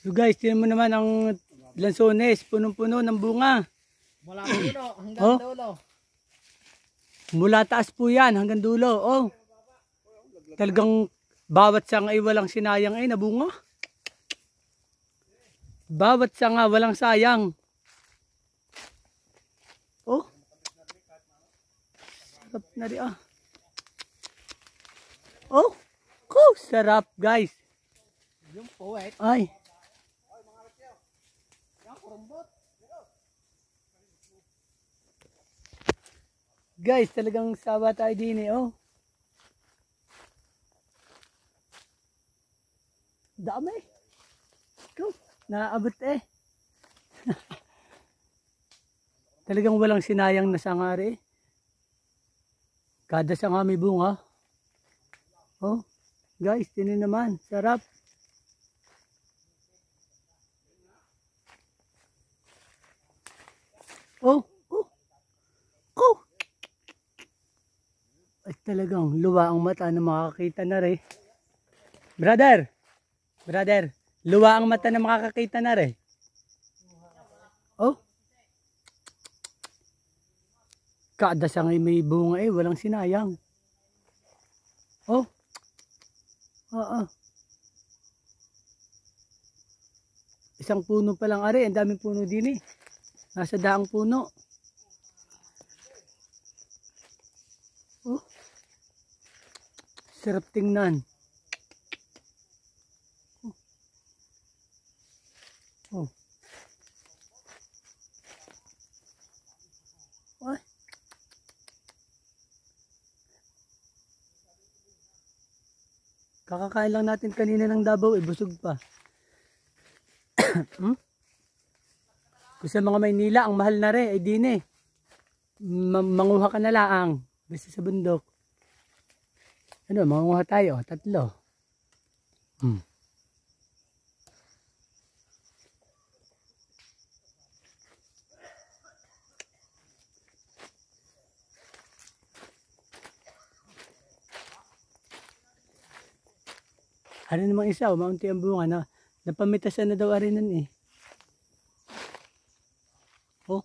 So guys, tingnan mo naman ang lansones, punong-puno ng bunga. Mula dulo hanggang Oh. dulo. Mula taas po yan hanggang dulo. Oh. Talagang bawat sanga ay walang sinayang ay nabunga. Bawat sanga walang sayang. Oh. Sarap na rin ah. Oh. Oh, sarap guys. Yung puwet. Ay. Guys, talagang sawa tayo din eh, oh. Dami. Ikaw, naabot eh. Talagang walang sinayang na sangari. Kada sanga may bunga. Oh, guys, tinin naman, sarap. Oh, oh, oh. Ay talagang luwa ang mata na makakita na rin. Brother, luwa ang mata na makakakita na rin. Oh. Kada sangay may bunga eh, walang sinayang. Oh. Oo. Isang puno pa lang ari, ang daming puno din eh. Nasa daang puno. Oh. Sarap tingnan. Oh. Ay. Kakakain lang natin kanina ng Davao, busog pa. Hmm? Kung sa mga Maynila, ang mahal na rin, ay din eh. Manguha ka na laang. Basta sa bundok. Ano, manguha tayo, 3. Hmm. Ano namang isa, umaunti ang bunga na napamitasan na daw arinan eh. Oh.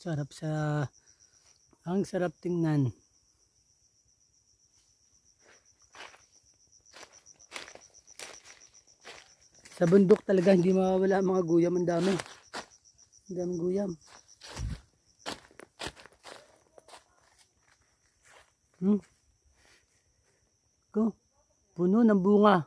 Sarap ang sarap tingnan. Sa bundok talaga hindi mawawala ang mga guyam, ang dami. Ang daming guyam. Go. Puno ng bunga.